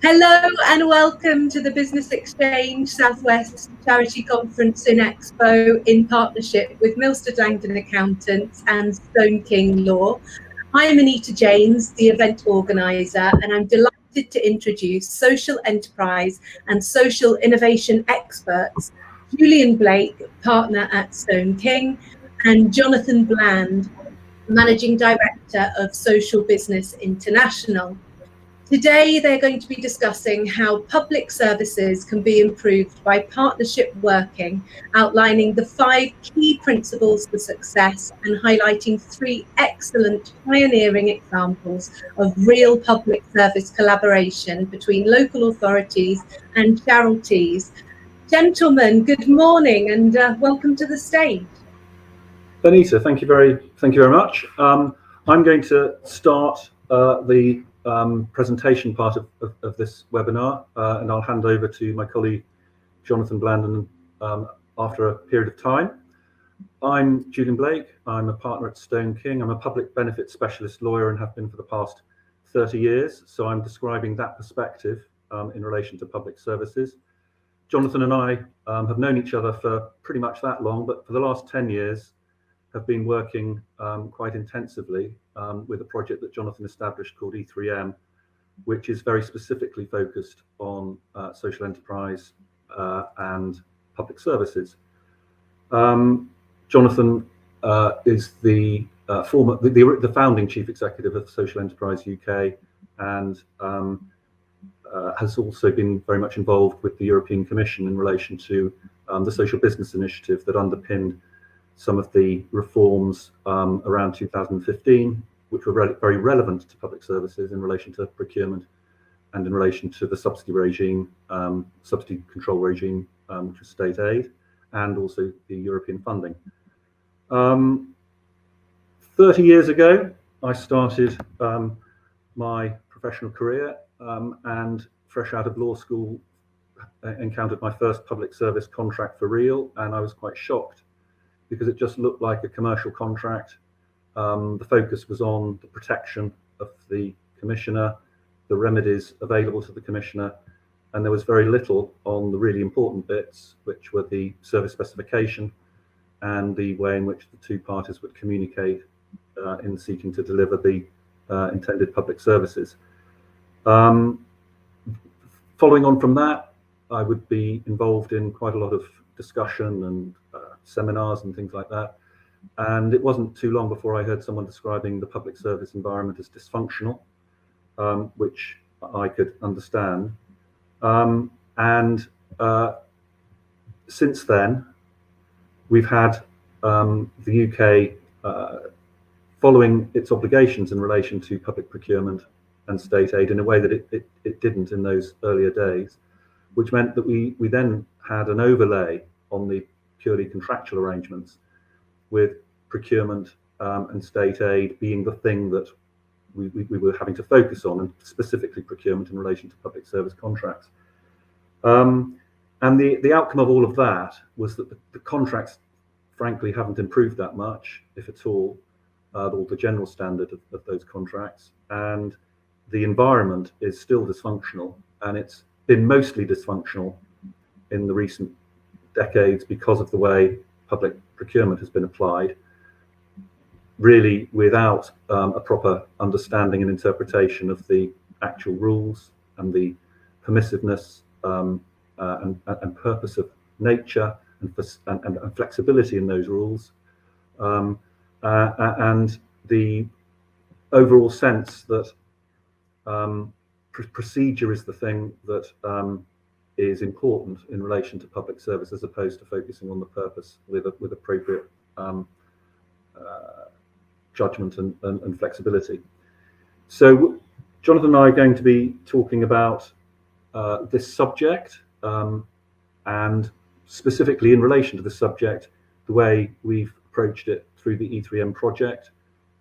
Hello and welcome to the Business Exchange Southwest Charity Conference in Expo in partnership with Milstead Langdon Accountants and Stone King Law. I'm Anita James, the event organiser, and I'm delighted to introduce social enterprise and social innovation experts, Julian Blake, partner at Stone King, and Jonathan Bland, Managing Director of Social Business International. Today, they're going to be discussing how public services can be improved by partnership working, outlining the 5 key principles for success and highlighting 3 excellent pioneering examples of real public service collaboration between local authorities and charities. Gentlemen, good morning and welcome to the stage. Anita, thank you very much. I'm going to start the presentation part of this webinar, and I'll hand over to my colleague Jonathan Blandon after a period of time. I'm Julian Blake. I'm a partner at Stone King. I'm a public benefit specialist lawyer and have been for the past 30 years. So I'm describing that perspective in relation to public services. Jonathan and I have known each other for pretty much that long, but for the last 10 years, have been working quite intensively with a project that Jonathan established called E3M, which is very specifically focused on social enterprise and public services. Jonathan is the founding chief executive of Social Enterprise UK and has also been very much involved with the European Commission in relation to the social business initiative that underpinned some of the reforms around 2015, which were very relevant to public services in relation to procurement and in relation to the subsidy regime, subsidy control regime, which is state aid, and also the European funding. 30 years ago, I started my professional career and fresh out of law school, encountered my first public service contract for real, and I was quite shocked because it just looked like a commercial contract. The focus was on the protection of the commissioner, the remedies available to the commissioner, and there was very little on the really important bits, which were the service specification and the way in which the two parties would communicate in seeking to deliver the intended public services. Following on from that, I would be involved in quite a lot of discussion and seminars and things like that. And it wasn't too long before I heard someone describing the public service environment as dysfunctional, which I could understand. Since then, we've had the UK following its obligations in relation to public procurement and state aid in a way that it didn't in those earlier days, which meant that we then had an overlay on the purely contractual arrangements, with procurement and state aid being the thing that we were having to focus on, and specifically procurement in relation to public service contracts. And the outcome of all of that was that the contracts, frankly, haven't improved that much, if at all, or the general standard of those contracts. And the environment is still dysfunctional, and it's been mostly dysfunctional in the recent decades because of the way public procurement has been applied, really without a proper understanding and interpretation of the actual rules and the permissiveness and purpose of nature and flexibility in those rules, and the overall sense that procedure is the thing that is important in relation to public service, as opposed to focusing on the purpose with appropriate judgment and flexibility. So Jonathan and I are going to be talking about this subject, and specifically in relation to this subject, the way we've approached it through the E3M project.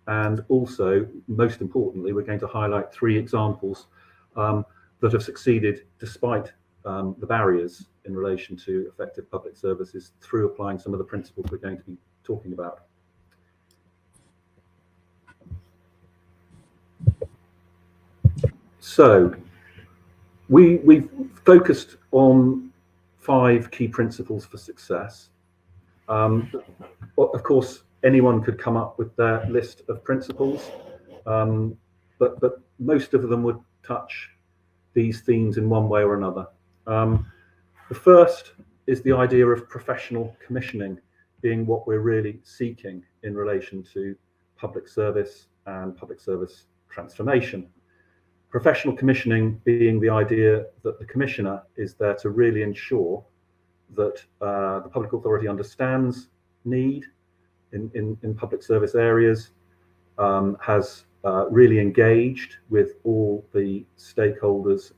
And also, most importantly, we're going to highlight 3 examples that have succeeded despite the barriers in relation to effective public services through applying some of the principles we're going to be talking about. So, We've focused on 5 key principles for success. Of course, anyone could come up with their list of principles, but most of them would touch these themes in one way or another. The first is the idea of professional commissioning being what we're really seeking in relation to public service and public service transformation. Professional commissioning being the idea that the commissioner is there to really ensure that the public authority understands need in public service areas, has really engaged with all the stakeholders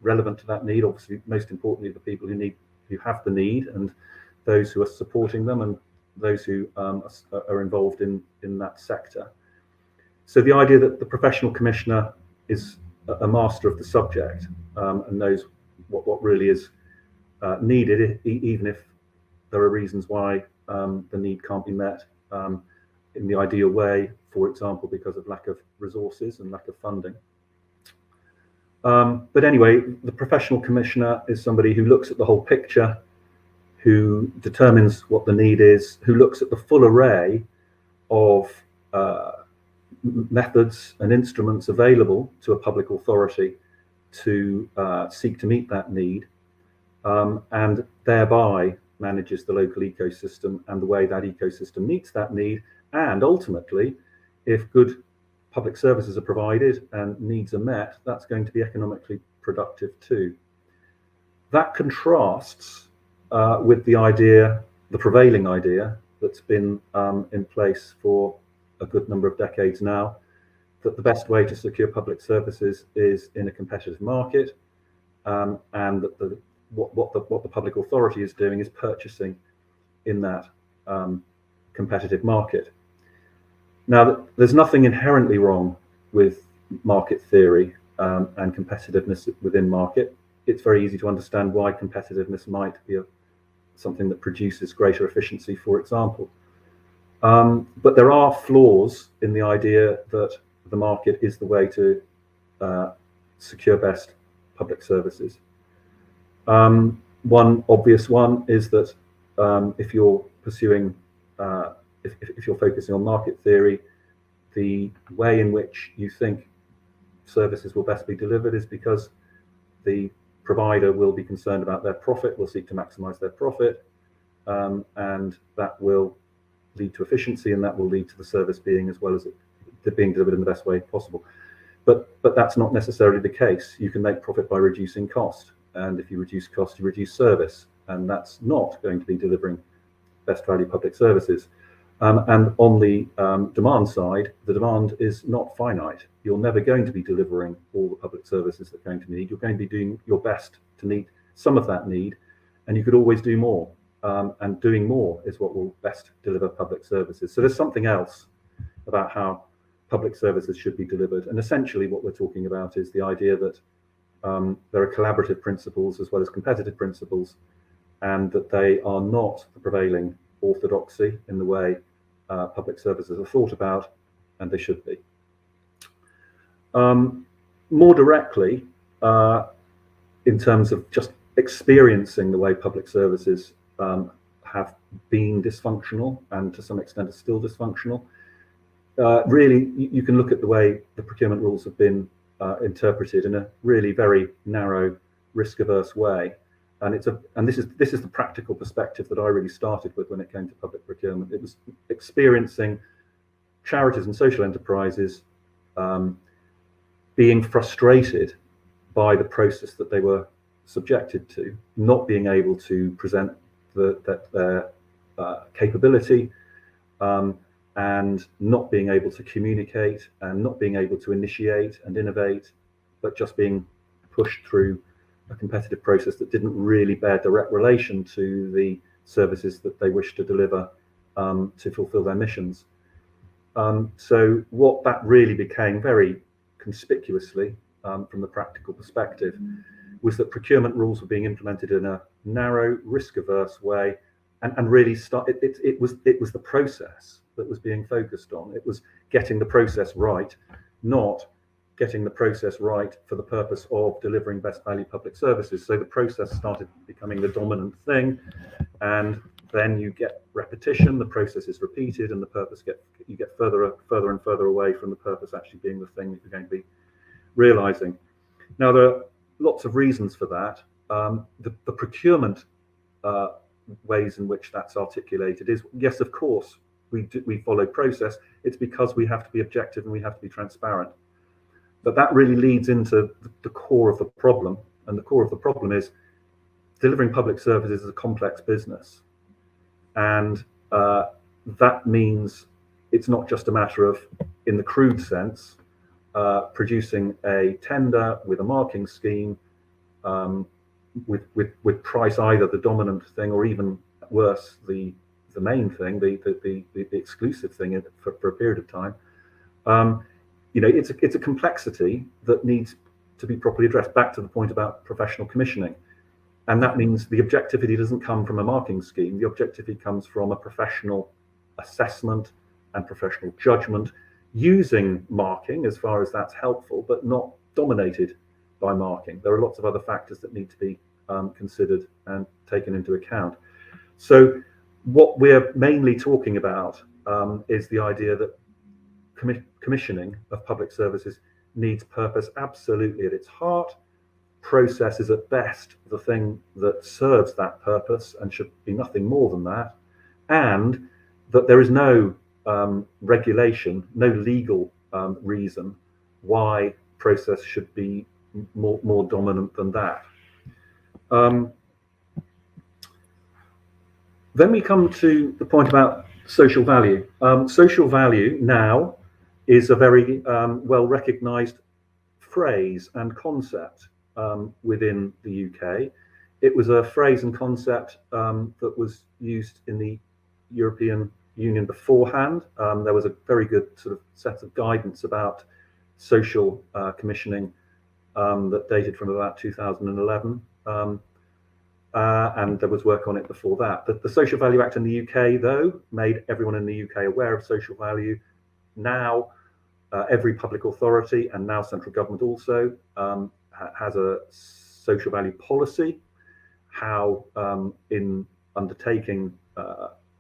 relevant to that need. Obviously, most importantly, the people who have the need, and those who are supporting them, and those who are involved in that sector. So the idea that the professional commissioner is a master of the subject and knows what really is needed, even if there are reasons why the need can't be met in the ideal way, for example, because of lack of resources and lack of funding. But anyway, the professional commissioner is somebody who looks at the whole picture, who determines what the need is, who looks at the full array of methods and instruments available to a public authority to seek to meet that need, and thereby manages the local ecosystem and the way that ecosystem meets that need. And ultimately, if good public services are provided and needs are met, that's going to be economically productive too. That contrasts with the prevailing idea that's been in place for a good number of decades now, that the best way to secure public services is in a competitive market, and that what the public authority is doing is purchasing in that competitive market. Now, there's nothing inherently wrong with market theory and competitiveness within market. It's very easy to understand why competitiveness might be something that produces greater efficiency, for example. But there are flaws in the idea that the market is the way to secure best public services. One obvious one is that if you're pursuing if you're focusing on market theory, the way in which you think services will best be delivered is because the provider will be concerned about their profit, will seek to maximize their profit, and that will lead to efficiency, and that will lead to the service being as well as it being delivered in the best way possible. But that's not necessarily the case. You can make profit by reducing cost, and if you reduce cost, you reduce service, and that's not going to be delivering best value public services. And on the demand side, the demand is not finite. You're never going to be delivering all the public services that are going to need. You're going to be doing your best to meet some of that need, and you could always do more. And doing more is what will best deliver public services. So there's something else about how public services should be delivered. And essentially what we're talking about is the idea that there are collaborative principles as well as competitive principles, and that they are not the prevailing orthodoxy in the way public services are thought about, and they should be. More directly, in terms of just experiencing the way public services have been dysfunctional and to some extent are still dysfunctional, really you can look at the way the procurement rules have been interpreted in a really very narrow, risk-averse way. And this is the practical perspective that I really started with when it came to public procurement. It was experiencing charities and social enterprises being frustrated by the process that they were subjected to, not being able to present their capability, and not being able to communicate, and not being able to initiate and innovate, but just being pushed through a competitive process that didn't really bear direct relation to the services that they wished to deliver to fulfill their missions. So what that really became very conspicuously from the practical perspective was that procurement rules were being implemented in a narrow, risk-averse way, and really it was the process that was being focused on. It was getting the process right, not getting the process right for the purpose of delivering best value public services. So the process started becoming the dominant thing, and then you get repetition, the process is repeated, and the purpose you get further and further away from the purpose actually being the thing that you're going to be realizing. Now, there are lots of reasons for that. The procurement ways in which that's articulated is, yes, of course, we follow process. It's because we have to be objective and we have to be transparent. But that really leads into the core of the problem. And the core of the problem is delivering public services is a complex business. And that means it's not just a matter of, in the crude sense, producing a tender with a marking scheme, with price either the dominant thing or even worse, the main thing, the exclusive thing for a period of time. It's a complexity that needs to be properly addressed. Back to the point about professional commissioning. And that means the objectivity doesn't come from a marking scheme. The objectivity comes from a professional assessment and professional judgment, using marking as far as that's helpful, but not dominated by marking. There are lots of other factors that need to be considered and taken into account. So what we're mainly talking about is the idea that commissioning of public services needs purpose absolutely at its heart. Process is at best the thing that serves that purpose and should be nothing more than that, and that there is no regulation, no legal reason why process should be more dominant than that. Then we come to the point about social value. Social value now is a very well recognized phrase and concept within the UK. It was a phrase and concept that was used in the European Union beforehand. There was a very good sort of set of guidance about social commissioning that dated from about 2011. And there was work on it before that. The Social Value Act in the UK, though, made everyone in the UK aware of social value. Now, every public authority and now central government also has a social value policy. How in undertaking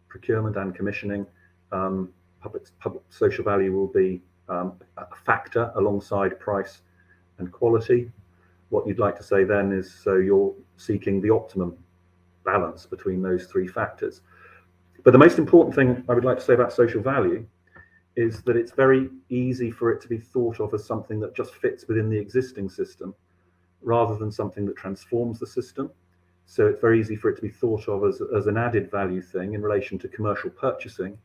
procurement and commissioning, public social value will be a factor alongside price and quality. What you'd like to say then is, so you're seeking the optimum balance between those three factors. But the most important thing I would like to say about social value is that it's very easy for it to be thought of as something that just fits within the existing system, rather than something that transforms the system. So it's very easy for it to be thought of as an added value thing in relation to commercial purchasing.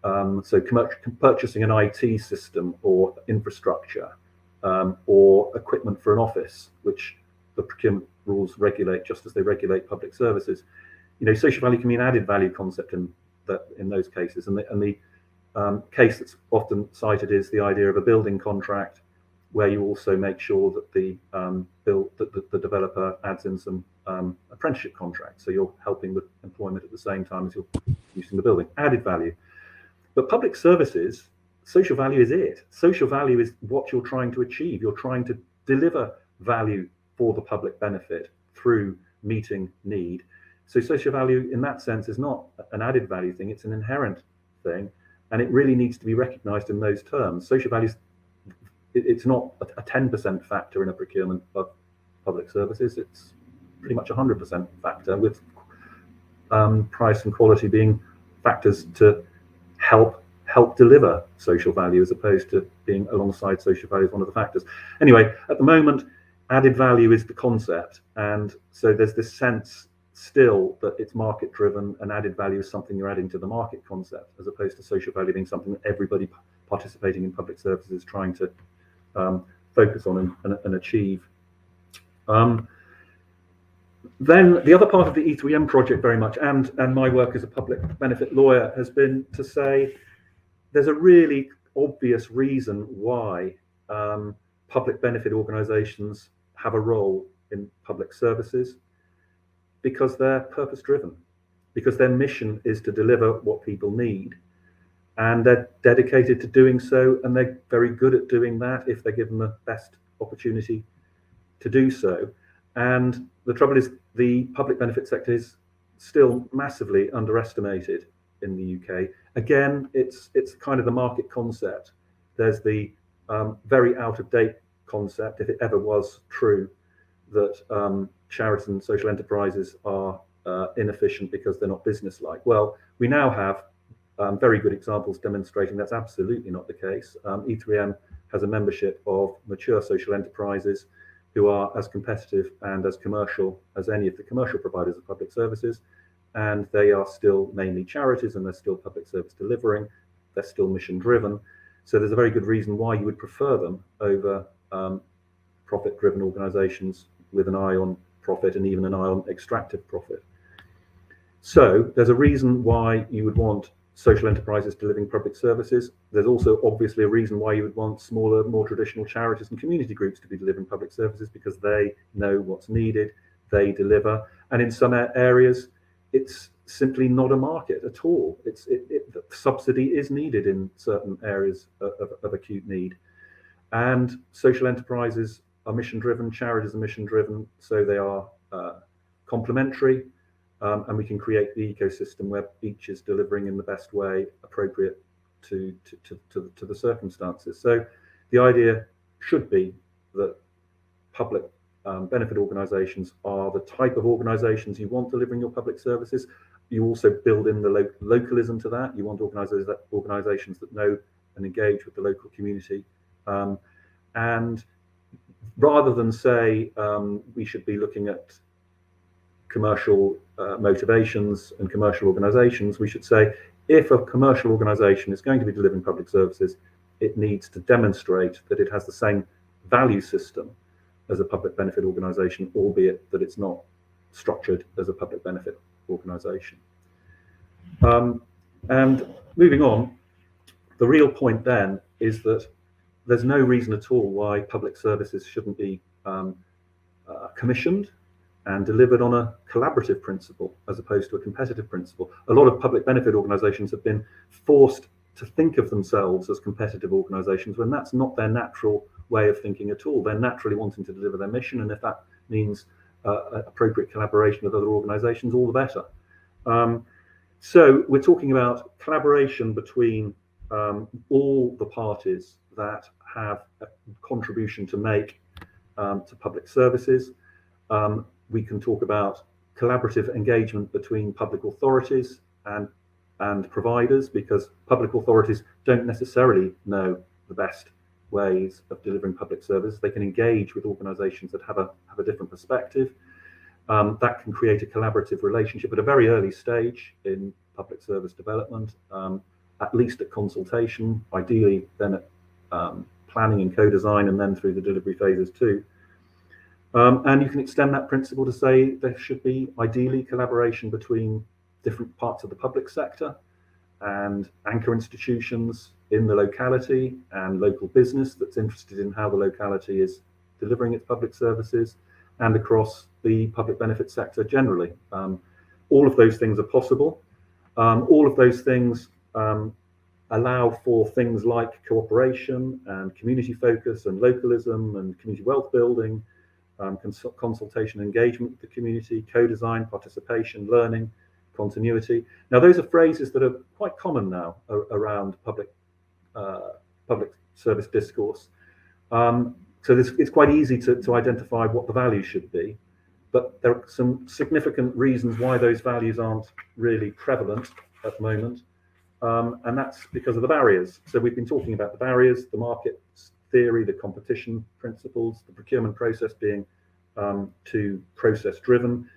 So purchasing an IT system or infrastructure, or equipment for an office, which the procurement rules regulate just as they regulate public services. Social value can be an added value concept in those cases. And the case that's often cited is the idea of a building contract, where you also make sure that the developer adds in some apprenticeship contracts. So you're helping with employment at the same time as you're using the building. Added value. But public services, social value is it. Social value is what you're trying to achieve. You're trying to deliver value for the public benefit through meeting need. So social value in that sense is not an added value thing, it's an inherent thing. And it really needs to be recognized in those terms. Social value, it's not a 10% factor in a procurement of public services. It's pretty much 100% factor, with price and quality being factors to help deliver social value, as opposed to being alongside social value as one of the factors. Anyway, at the moment, added value is the concept. And so there's this sense still that it's market driven, and added value is something you're adding to the market concept, as opposed to social value being something that everybody participating in public services is trying to focus on and achieve. Then the other part of the E3M project very much, and my work as a public benefit lawyer, has been to say there's a really obvious reason why public benefit organisations have a role in public services, because they're purpose driven, because their mission is to deliver what people need. and they're dedicated to doing so, and they're very good at doing that if they're given the best opportunity to do so. And the trouble is, the public benefit sector is still massively underestimated in the UK. Again, it's kind of the market concept. There's the very out of date concept, if it ever was true, that charities and social enterprises are inefficient because they're not business-like. Well, we now have very good examples demonstrating that's absolutely not the case. E3M has a membership of mature social enterprises who are as competitive and as commercial as any of the commercial providers of public services, and they are still mainly charities, and they're still public service delivering, they're still mission driven. So there's a very good reason why you would prefer them over profit driven organizations with an eye on profit and even an eye on extractive profit. So there's a reason why you would want social enterprises delivering public services. There's also obviously a reason why you would want smaller, more traditional charities and community groups to be delivering public services, because they know what's needed, they deliver. And in some areas, it's simply not a market at all. Subsidy is needed in certain areas of acute need. And social enterprises are mission driven, charities are mission driven, so they are complementary. And we can create the ecosystem where each is delivering in the best way appropriate to the circumstances. So the idea should be that public benefit organisations are the type of organisations you want delivering your public services. You also build in the localism to that. You want organisations that know and engage with the local community. And rather than say we should be looking at commercial motivations and commercial organisations, we should say if a commercial organisation is going to be delivering public services, it needs to demonstrate that it has the same value system as a public benefit organisation, albeit that it's not structured as a public benefit organisation. And moving on, the real point then is that there's no reason at all why public services shouldn't be commissioned and delivered on a collaborative principle as opposed to a competitive principle. A lot of public benefit organisations have been forced to think of themselves as competitive organisations when that's not their natural way of thinking at all. They're naturally wanting to deliver their mission, and if that means appropriate collaboration with other organisations, all the better. So we're talking about collaboration between all the parties that have a contribution to make to public services. We can talk about collaborative engagement between public authorities and providers, because public authorities don't necessarily know the best ways of delivering public service. They can engage with organisations that have a different perspective. That can create a collaborative relationship at a very early stage in public service development, at least at consultation, ideally then at planning and co-design, and then through the delivery phases too. And you can extend that principle to say there should be ideally collaboration between different parts of the public sector and anchor institutions in the locality and local business that's interested in how the locality is delivering its public services, and across the public benefit sector generally. All of those things are possible. All of those things allow for things like cooperation and community focus and localism and community wealth building, consultation, engagement with the community, co-design, participation, learning, continuity. Now, those are phrases that are quite common now around public service discourse. So it's quite easy to identify what the values should be, but there are some significant reasons why those values aren't really prevalent at the moment, and that's because of the barriers. So we've been talking about the barriers, the market theory, the competition principles, the procurement process being too process driven,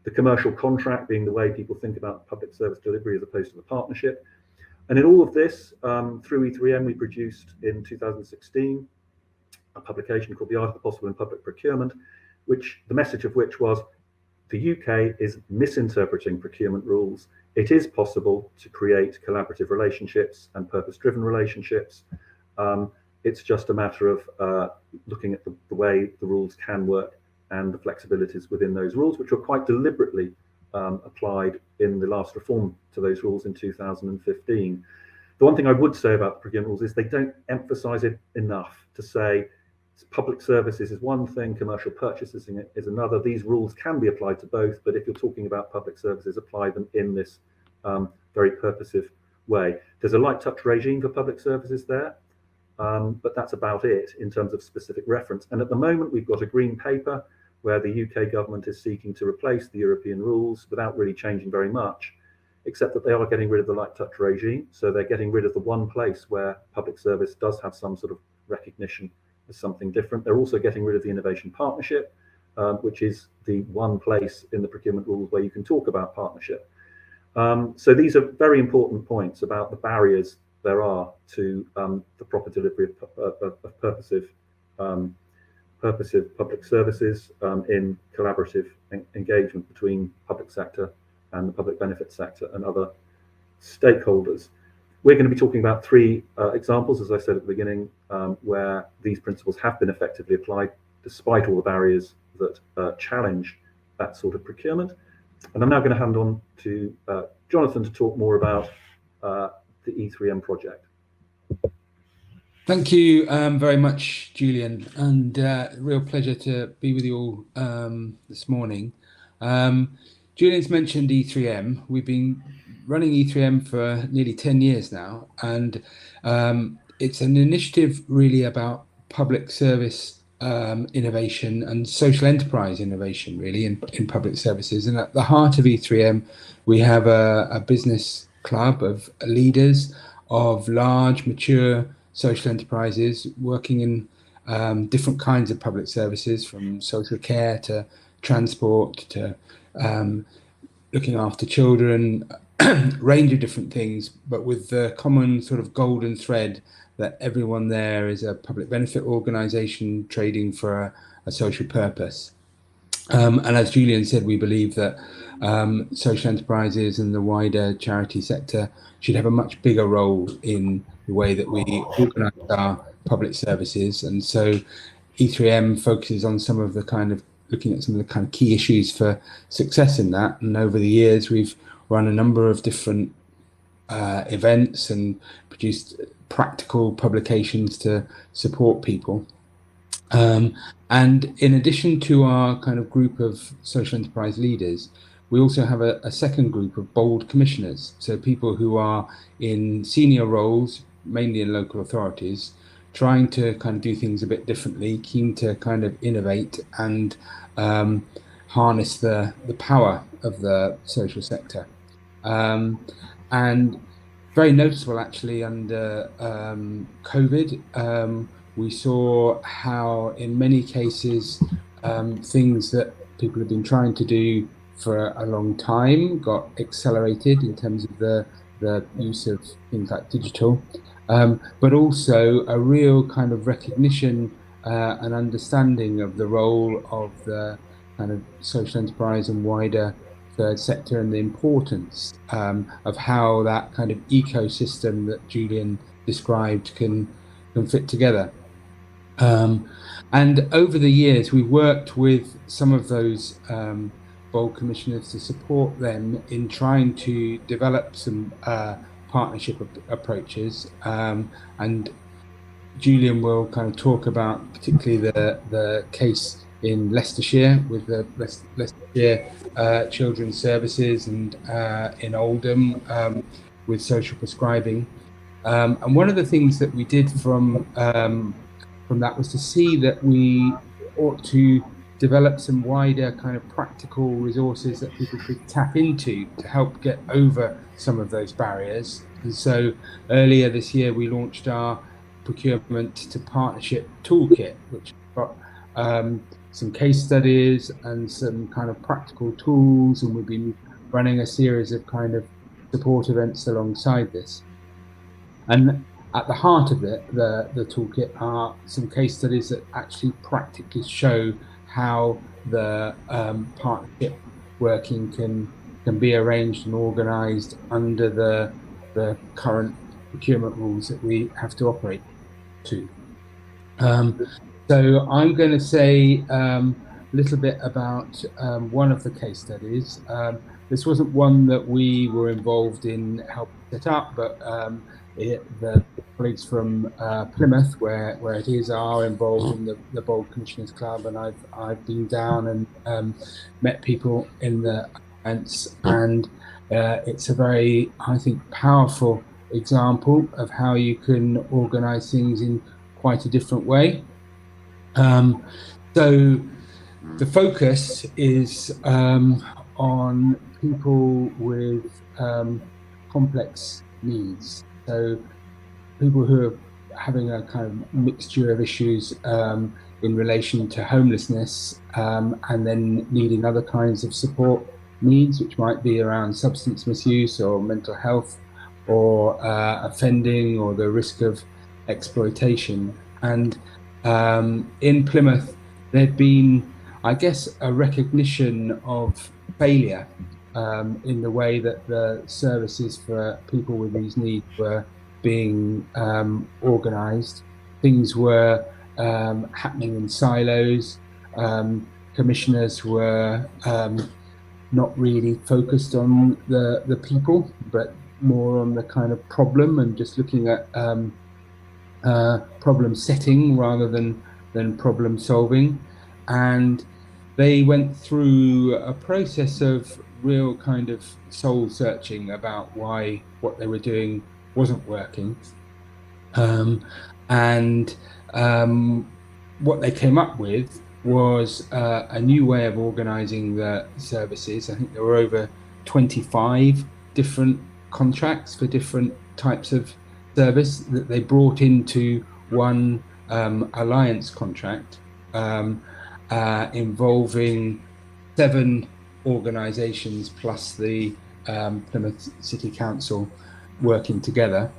the commercial contract being the way people think about public service delivery as opposed to the partnership. And in all of this, through E3M, we produced in 2016 a publication called The Art of the Possible in Public Procurement, which the message of which was the UK is misinterpreting procurement rules. It is possible to create collaborative relationships and purpose-driven relationships. It's just a matter of looking at the way the rules can work and the flexibilities within those rules, which were quite deliberately applied in the last reform to those rules in 2015. The one thing I would say about the procurement rules is they don't emphasise it enough to say public services is one thing, commercial purchasing is another. These rules can be applied to both, but if you're talking about public services, apply them in this very purposive way. There's a light touch regime for public services there, but that's about it in terms of specific reference. And at the moment, we've got a green paper where the UK government is seeking to replace the European rules without really changing very much, except that they are getting rid of the light touch regime. So they're getting rid of the one place where public service does have some sort of recognition as something different. They're also getting rid of the innovation partnership, which is the one place in the procurement rules where you can talk about partnership. So these are very important points about the barriers there are to the proper delivery of purposive public services in collaborative engagement between public sector and the public benefit sector and other stakeholders. We're going to be talking about three examples, as I said at the beginning, where these principles have been effectively applied despite all the barriers that challenge that sort of procurement. And I'm now going to hand on to Jonathan to talk more about the E3M project. Thank you very much, Julian, and real pleasure to be with you all this morning. Julian's mentioned E3M. We've been running E3M for nearly 10 years now, and it's an initiative really about public service innovation and social enterprise innovation, really, in public services. And at the heart of E3M, we have a business club of leaders of large, mature social enterprises working in different kinds of public services, from social care to transport to looking after children, range of different things, but with the common sort of golden thread that everyone there is a public benefit organisation trading for a social purpose. And as Julian said, we believe that social enterprises and the wider charity sector should have a much bigger role in the way that we organise our public services. And so E3M focuses on some of the kind of looking at some of the kind of key issues for success in that. And over the years, we've run a number of different events and produced practical publications to support people. And in addition to our kind of group of social enterprise leaders, we also have a second group of bold commissioners. So people who are in senior roles, mainly in local authorities, trying to kind of do things a bit differently, keen to kind of innovate and harness the power of the social sector. And very noticeable actually under COVID, we saw how in many cases things that people have been trying to do for a long time got accelerated in terms of the use of things like digital, but also a real kind of recognition and understanding of the role of the kind of social enterprise and wider third sector and the importance of how that kind of ecosystem that Julian described can fit together. And over the years, we've worked with some of those bold commissioners to support them in trying to develop some partnership approaches. And Julian will kind of talk about particularly the case in Leicestershire with the Leicestershire Children's Services and in Oldham with social prescribing. And one of the things that we did from that was to see that we ought to develop some wider kind of practical resources that people could tap into to help get over some of those barriers. And so earlier this year, we launched our procurement to partnership toolkit, which got some case studies and some kind of practical tools, and we've been running a series of kind of support events alongside this. And at the heart of it, the toolkit are some case studies that actually practically show how the partnership working can be arranged and organised under the current procurement rules that we have to operate to. So I'm going to say a little bit about one of the case studies. This wasn't one that we were involved in helping set up, but the colleagues from Plymouth, where it is, are involved in the Bold Commissioners Club, and I've been down and met people in the events, and it's a very, I think, powerful example of how you can organise things in quite a different way. So the focus is on people with complex needs. So people who are having a kind of mixture of issues in relation to homelessness and then needing other kinds of support needs, which might be around substance misuse or mental health or offending or the risk of exploitation. And in Plymouth, there'd been, I guess, a recognition of failure in the way that the services for people with these needs were being organised. Things were happening in silos. Commissioners were not really focused on the people, but more on the kind of problem and just looking at problem setting rather than problem solving. And they went through a process of real kind of soul searching about why what they were doing wasn't working. And what they came up with was a new way of organising the services. I think there were over 25 different contracts for different types of service that they brought into one alliance contract involving 7 organisations plus the Plymouth City Council working together,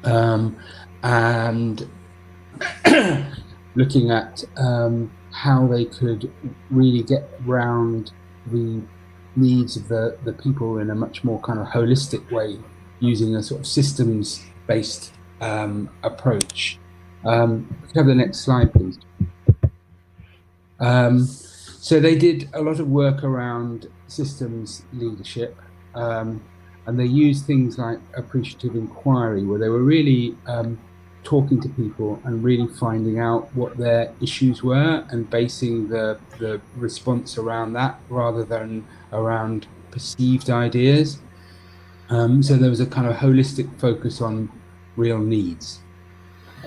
and looking at how they could really get round the needs of the people in a much more kind of holistic way, using a sort of systems-based approach. If you have the next slide, please. So they did a lot of work around systems leadership, and they used things like appreciative inquiry, where they were really talking to people and really finding out what their issues were and basing the response around that rather than around perceived ideas. So there was a kind of holistic focus on real needs.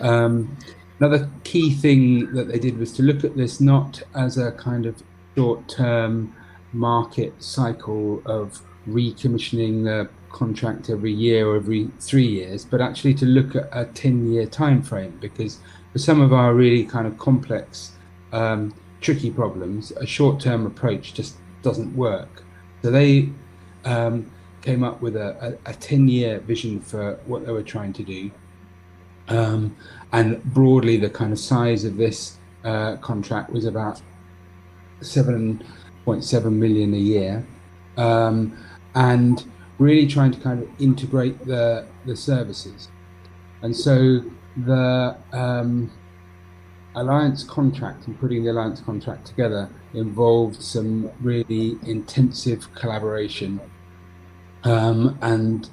Another key thing that they did was to look at this not as a kind of short-term market cycle of recommissioning the contract every year or every 3 years, but actually to look at a 10-year time frame, because for some of our really kind of complex, tricky problems, a short-term approach just doesn't work. So they came up with a 10-year vision for what they were trying to do. And broadly, the kind of size of this contract was about 7.7 million a year, and really trying to kind of integrate the services. And so the alliance contract and putting the alliance contract together involved some really intensive collaboration and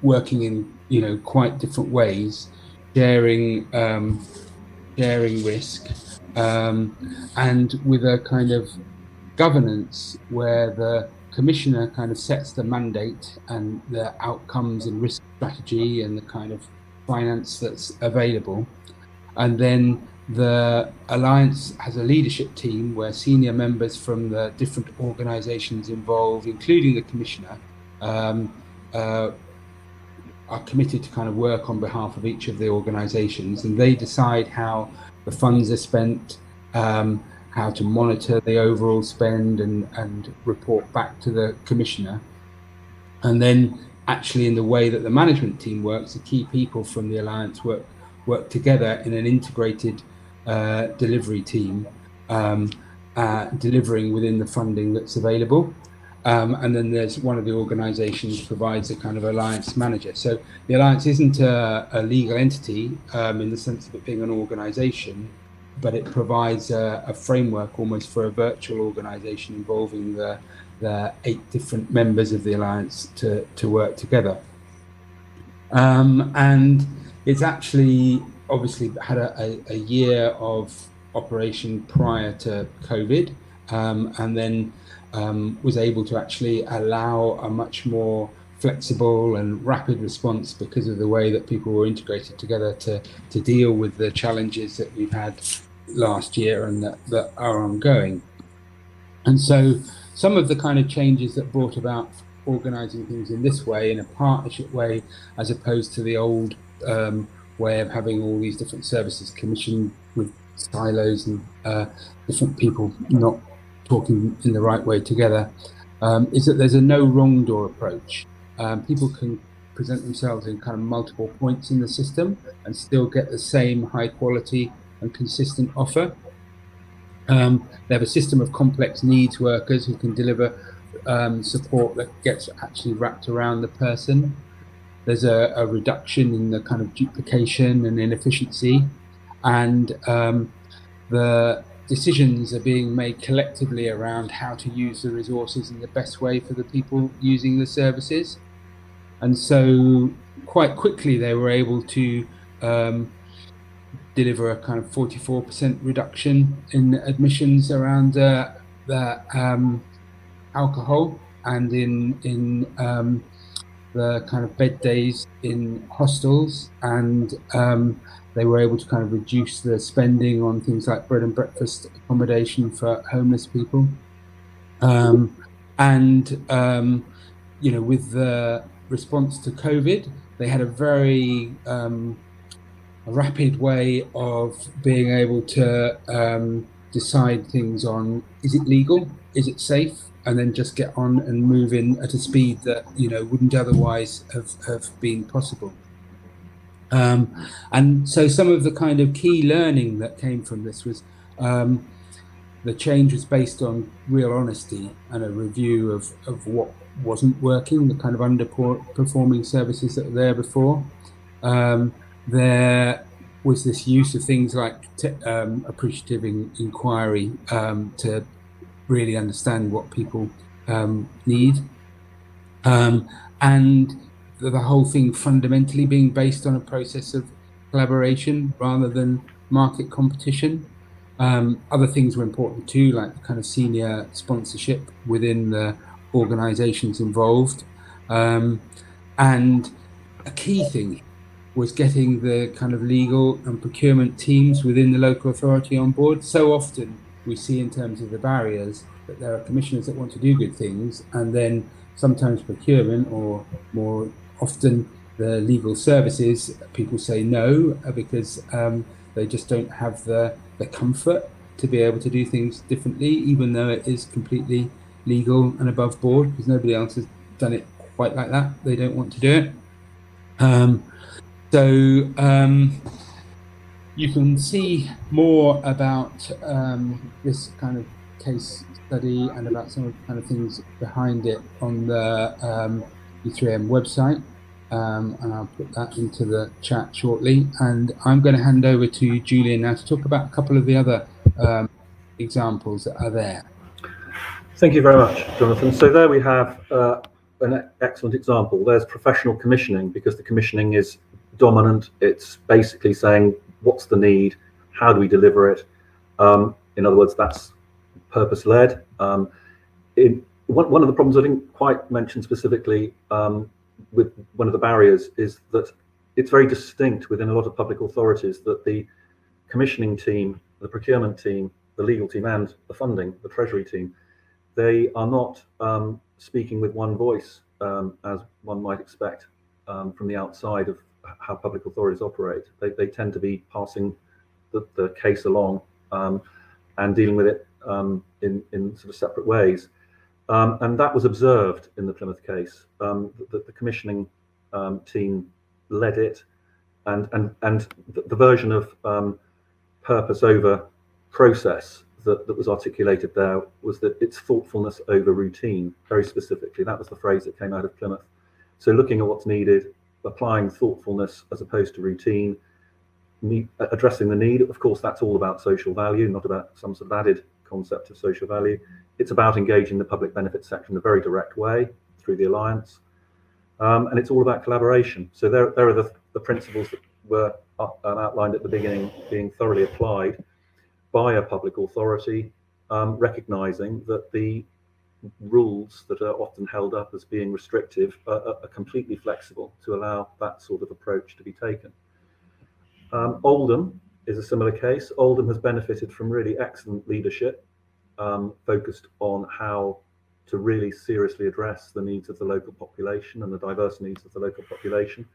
working in quite different ways, sharing risk, and with a kind of governance where the commissioner kind of sets the mandate and the outcomes and risk strategy and the kind of finance that's available, and then the alliance has a leadership team where senior members from the different organisations involved, including the commissioner, are committed to kind of work on behalf of each of the organisations, and they decide how the funds are spent, how to monitor the overall spend and report back to the commissioner. And then actually in the way that the management team works, the key people from the alliance work together in an integrated delivery team, delivering within the funding that's available. And then there's one of the organisations provides a kind of alliance manager. So the alliance isn't a legal entity in the sense of it being an organisation, but it provides a framework almost for a virtual organisation involving the 8 different members of the alliance to work together. And it's actually obviously had a year of operation prior to COVID, and then was able to actually allow a much more flexible and rapid response because of the way that people were integrated together to deal with the challenges that we've had last year and that are ongoing. And so some of the kind of changes that brought about organising things in this way, in a partnership way, as opposed to the old way of having all these different services commissioned with silos and different people not talking in the right way together, is that there's a no wrong door approach. People can present themselves in kind of multiple points in the system and still get the same high quality and consistent offer. They have a system of complex needs workers who can deliver support that gets actually wrapped around the person. There's a reduction in the kind of duplication and inefficiency, and the decisions are being made collectively around how to use the resources in the best way for the people using the services. And so quite quickly they were able to deliver a kind of 44% reduction in admissions around the alcohol, and in the kind of bed days in hostels, and they were able to kind of reduce the spending on things like bread and breakfast accommodation for homeless people. You know, with the response to COVID, they had a very rapid way of being able to decide things on, is it legal, is it safe, and then just get on and move in at a speed that, you know, wouldn't otherwise have been possible. And so some of the kind of key learning that came from this was the change was based on real honesty and a review of what wasn't working, the kind of underperforming services that were there before. There was this use of things like appreciative inquiry to really understand what people need, and the whole thing fundamentally being based on a process of collaboration rather than market competition. Other things were important too, like the kind of senior sponsorship within the organisations involved, and a key thing was getting the kind of legal and procurement teams within the local authority on board. So often we see in terms of the barriers that there are commissioners that want to do good things, and then sometimes procurement, or more often the legal services, people say no because they just don't have the comfort to be able to do things differently, even though it is completely legal and above board, because nobody else has done it quite like that. They don't want to do it. So you can see more about this kind of case study and about some of the kind of things behind it on the E3M website, and I'll put that into the chat shortly. And I'm going to hand over to Julian now to talk about a couple of the other examples that are there. Thank you very much, Jonathan. So there we have an excellent example. There's professional commissioning, because the commissioning is dominant. It's basically saying, what's the need? How do we deliver it? In other words, that's purpose-led. One of the problems I didn't quite mention specifically with one of the barriers is that it's very distinct within a lot of public authorities that the commissioning team, the procurement team, the legal team, and the funding, the treasury team, they are not speaking with one voice, as one might expect from the outside of how public authorities operate. They tend to be passing the case along and dealing with it in sort of separate ways. And that was observed in the Plymouth case. The commissioning team led it, and the version of purpose over process that was articulated there was that it's thoughtfulness over routine, very specifically. That was the phrase that came out of Plymouth. So looking at what's needed, applying thoughtfulness as opposed to routine, addressing the need. Of course, that's all about social value, not about some sort of added concept of social value. It's about engaging the public benefit sector in a very direct way through the Alliance. And it's all about collaboration. So there are the principles that were outlined at the beginning being thoroughly applied by a public authority, recognising that the rules that are often held up as being restrictive are completely flexible to allow that sort of approach to be taken. Oldham is a similar case. Oldham has benefited from really excellent leadership, focused on how to really seriously address the needs of the local population and the diverse needs of the local population.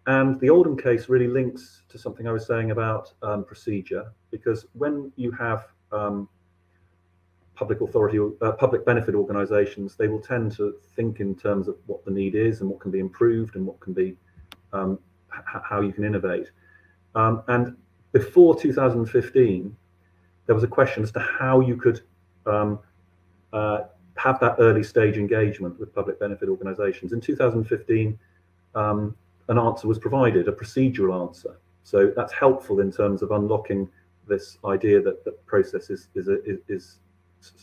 And the Oldham case really links to something I was saying about procedure, because when you have public authority, public benefit organisations, they will tend to think in terms of what the need is and what can be improved and what can be, how you can innovate. And before 2015, there was a question as to how you could have that early stage engagement with public benefit organisations. In 2015, an answer was provided, a procedural answer. So that's helpful in terms of unlocking this idea that the process is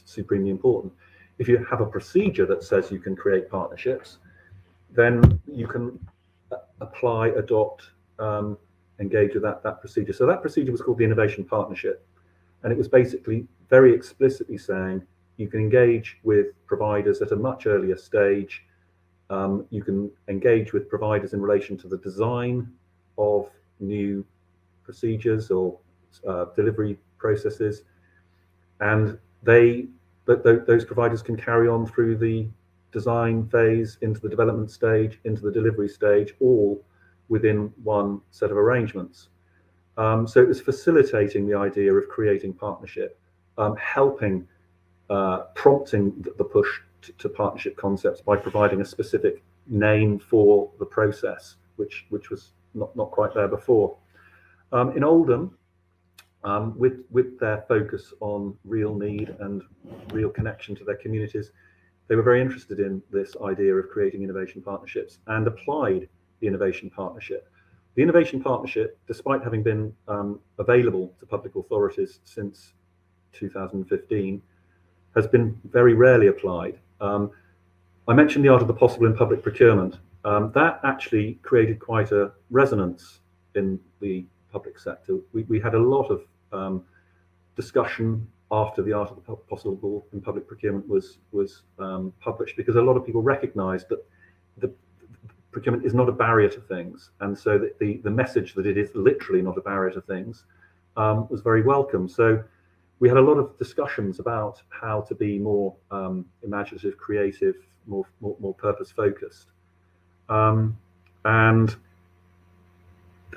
supremely important. If you have a procedure that says you can create partnerships, then you can apply, adopt, engage with that procedure. So that procedure was called the Innovation Partnership. And it was basically very explicitly saying you can engage with providers at a much earlier stage. You can engage with providers in relation to the design of new procedures or delivery processes, and those providers can carry on through the design phase into the development stage, into the delivery stage, all within one set of arrangements. So it was facilitating the idea of creating partnership, helping, prompting the push to partnership concepts by providing a specific name for the process, which was not quite there before. In Oldham, with their focus on real need and real connection to their communities, they were very interested in this idea of creating innovation partnerships and applied the Innovation Partnership. The Innovation Partnership, despite having been available to public authorities since 2015, has been very rarely applied. I mentioned the art of the possible in public procurement. That actually created quite a resonance in the public sector. We had a lot of discussion after the art of the possible in public procurement was published, because a lot of people recognised that the procurement is not a barrier to things, and so that the message that it is literally not a barrier to things was very welcome. So we had a lot of discussions about how to be more imaginative, creative, more purpose-focused, and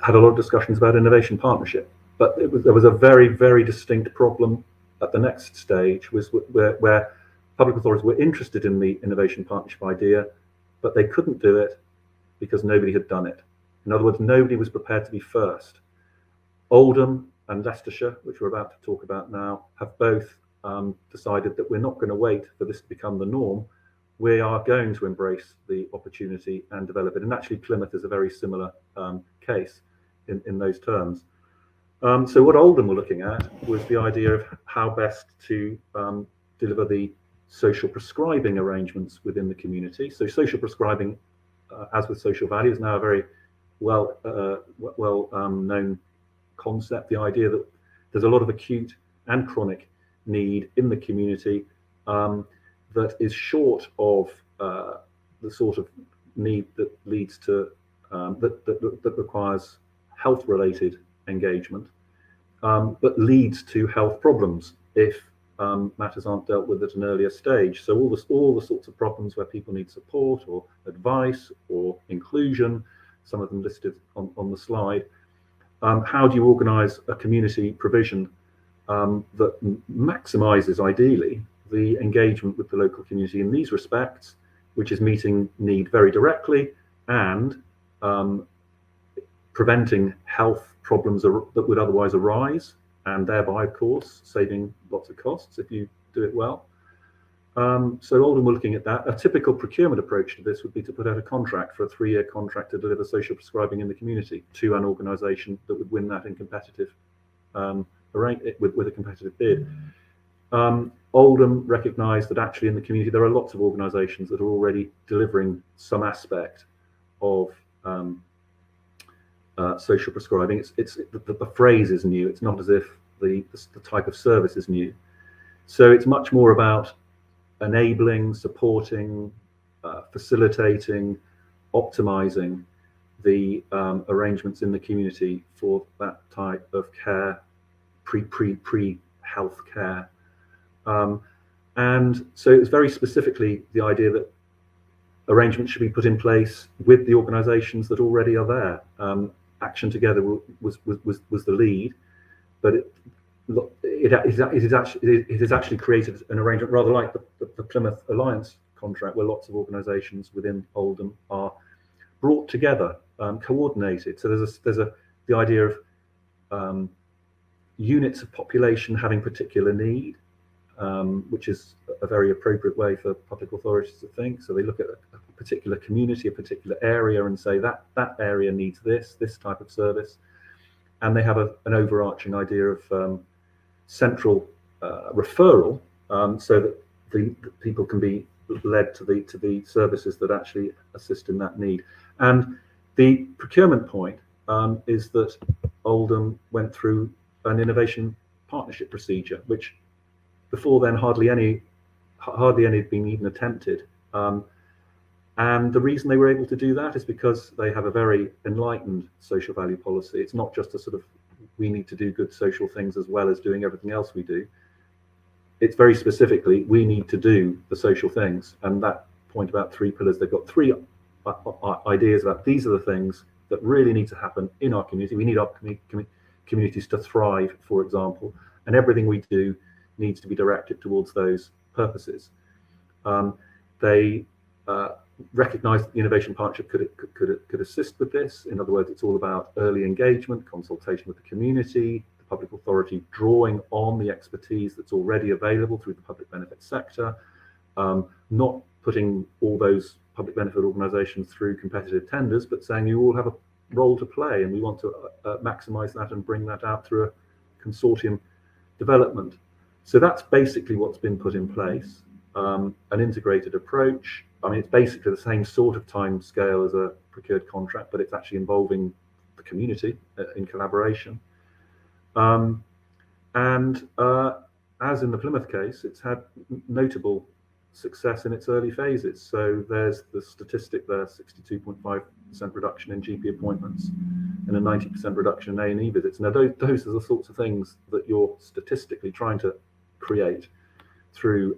had a lot of discussions about innovation partnership. But there was a very, very distinct problem at the next stage, where public authorities were interested in the innovation partnership idea, but they couldn't do it because nobody had done it. In other words, nobody was prepared to be first. Oldham and Leicestershire, which we're about to talk about now, have both decided that we're not going to wait for this to become the norm. We are going to embrace the opportunity and develop it. And actually, Plymouth is a very similar case in those terms. So what Oldham were looking at was the idea of how best to deliver the social prescribing arrangements within the community. So social prescribing, as with social value, is now a very well known concept. The idea that there's a lot of acute and chronic need in the community that is short of the sort of need that leads to that requires health-related engagement, but leads to health problems if matters aren't dealt with at an earlier stage. So all the sorts of problems where people need support or advice or inclusion, some of them listed on the slide. How do you organise a community provision that maximises, ideally, the engagement with the local community in these respects, which is meeting need very directly and preventing health problems that would otherwise arise, and thereby, of course, saving lots of costs if you do it well. So Oldham were looking at that. A typical procurement approach to this would be to put out a contract for a 3-year contract to deliver social prescribing in the community to an organisation that would win that in competitive with a competitive bid. Oldham recognised that actually in the community there are lots of organisations that are already delivering some aspect of social prescribing. The phrase is new. It's not as if the type of service is new. So it's much more about enabling, supporting, facilitating, optimising the arrangements in the community for that type of care, pre-health care. And so it was very specifically the idea that arrangements should be put in place with the organisations that already are there. Action Together was the lead, but it has actually created an arrangement rather like the Plymouth Alliance contract, where lots of organisations within Oldham are brought together, coordinated. So there's the idea of units of population having particular need, which is a very appropriate way for public authorities to think. So they look at a particular community, a particular area, and say that area needs this type of service, and they have an overarching idea of central referral, so that the people can be led to the services that actually assist in that need. And the procurement point is that Oldham went through an innovation partnership procedure, which before then hardly any had been even attempted. And the reason they were able to do that is because they have a very enlightened social value policy. It's not just a sort of, we need to do good social things as well as doing everything else we do. It's very specifically, we need to do the social things. And that point about 3 pillars, they've got 3 ideas about these are the things that really need to happen in our community. We need our communities to thrive, for example, and everything we do needs to be directed towards those purposes. They recognise that the innovation partnership could assist with this. In other words, it's all about early engagement, consultation with the community, the public authority drawing on the expertise that's already available through the public benefit sector, not putting all those public benefit organisations through competitive tenders, but saying you all have a role to play, and we want to maximise that and bring that out through a consortium development. So that's basically what's been put in place, an integrated approach. I mean, it's basically the same sort of time scale as a procured contract, but it's actually involving the community in collaboration. And as in the Plymouth case, it's had notable success in its early phases. So there's the statistic there, 62.5% reduction in GP appointments and a 90% reduction in A&E visits. Now, those are the sorts of things that you're statistically trying to create through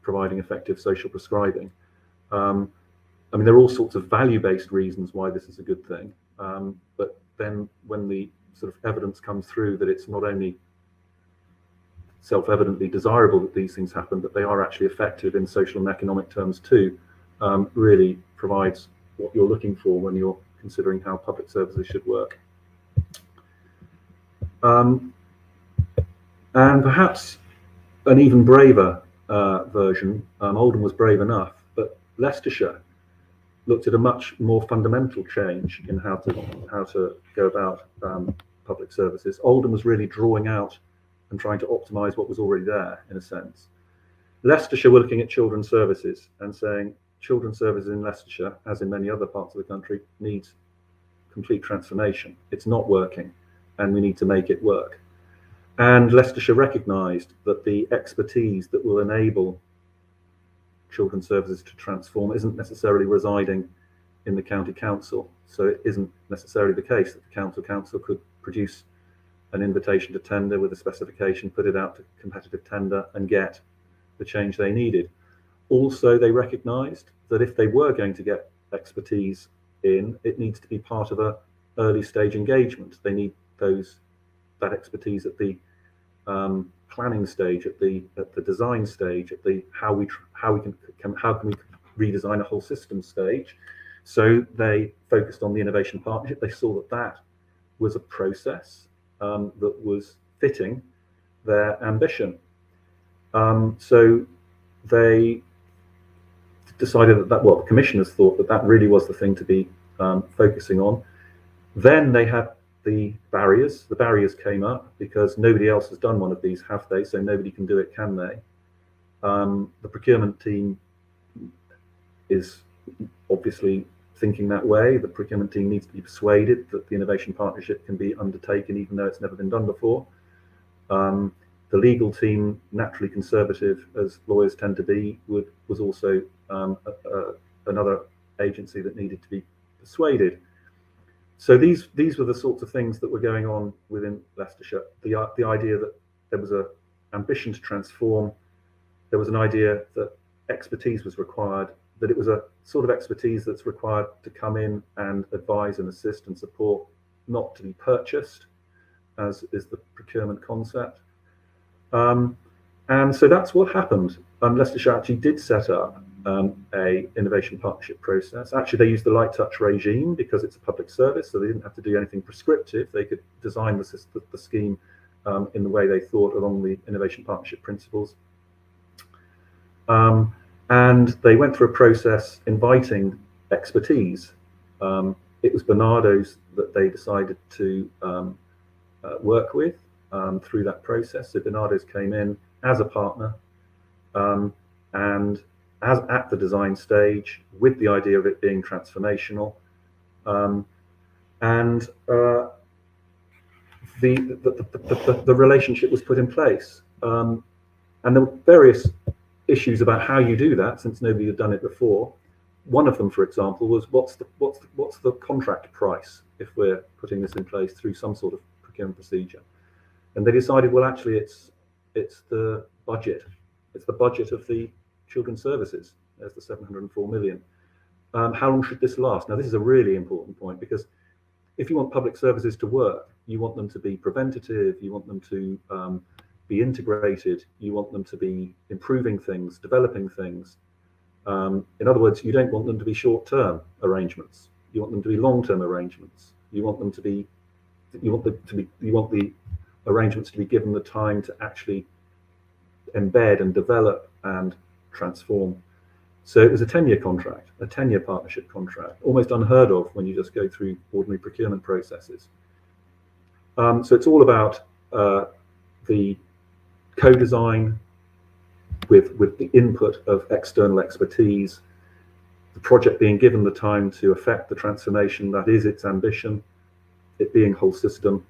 providing effective social prescribing. I mean, there are all sorts of value-based reasons why this is a good thing, but then when the sort of evidence comes through that it's not only self-evidently desirable that these things happen, but they are actually effective in social and economic terms too, really provides what you're looking for when you're considering how public services should work. And perhaps an even braver version, Oldham was brave enough, but Leicestershire looked at a much more fundamental change in how to go about public services. Oldham was really drawing out and trying to optimise what was already there, in a sense. Leicestershire were looking at children's services and saying children's services in Leicestershire, as in many other parts of the country, needs complete transformation. It's not working, and we need to make it work. And Leicestershire recognised that the expertise that will enable children's services to transform isn't necessarily residing in the county council. So it isn't necessarily the case that the council could produce an invitation to tender with a specification, put it out to competitive tender and get the change they needed. Also, they recognised that if they were going to get expertise in, it needs to be part of a early stage engagement. They need that expertise at the planning stage, at the design stage, at the how can we redesign a whole system stage. So they focused on the innovation partnership. They saw that was a process that was fitting their ambition. So they decided the commissioners thought that really was the thing to be focusing on. Then they the barriers. The barriers came up because nobody else has done one of these, have they? So nobody can do it, can they? The procurement team is obviously thinking that way. The procurement team needs to be persuaded that the innovation partnership can be undertaken, even though it's never been done before. The legal team, naturally conservative as lawyers tend to be, was also another agency that needed to be persuaded. So these were the sorts of things that were going on within Leicestershire. The idea that there was an ambition to transform, there was an idea that expertise was required, that it was a sort of expertise that's required to come in and advise and assist and support, not to be purchased, as is the procurement concept. And so that's what happened. Leicestershire actually did set up a innovation partnership process. Actually, they used the light touch regime because it's a public service, so they didn't have to do anything prescriptive. They could design the scheme in the way they thought along the innovation partnership principles. And they went through a process inviting expertise. It was Barnardo's that they decided to work with through that process. So Barnardo's came in as a partner and as at the design stage with the idea of it being transformational. And the relationship was put in place. And there were various issues about how you do that, since nobody had done it before. One of them, for example, was what's the contract price if we're putting this in place through some sort of procurement procedure? And they decided, well, actually, it's the budget. It's the budget of the children's services. There's the 704 million. How long should this last? Now, this is a really important point, because if you want public services to work, you want them to be preventative, you want them to be integrated, you want them to be improving things, developing things. In other words, you don't want them to be short-term arrangements. You want them to be long-term arrangements. You want the arrangements to be given the time to actually embed and develop and transform. So it was a 10-year contract, a 10-year partnership contract, almost unheard of when you just go through ordinary procurement processes. So it's all about the co-design with the input of external expertise, the project being given the time to effect the transformation that is its ambition, it being whole system.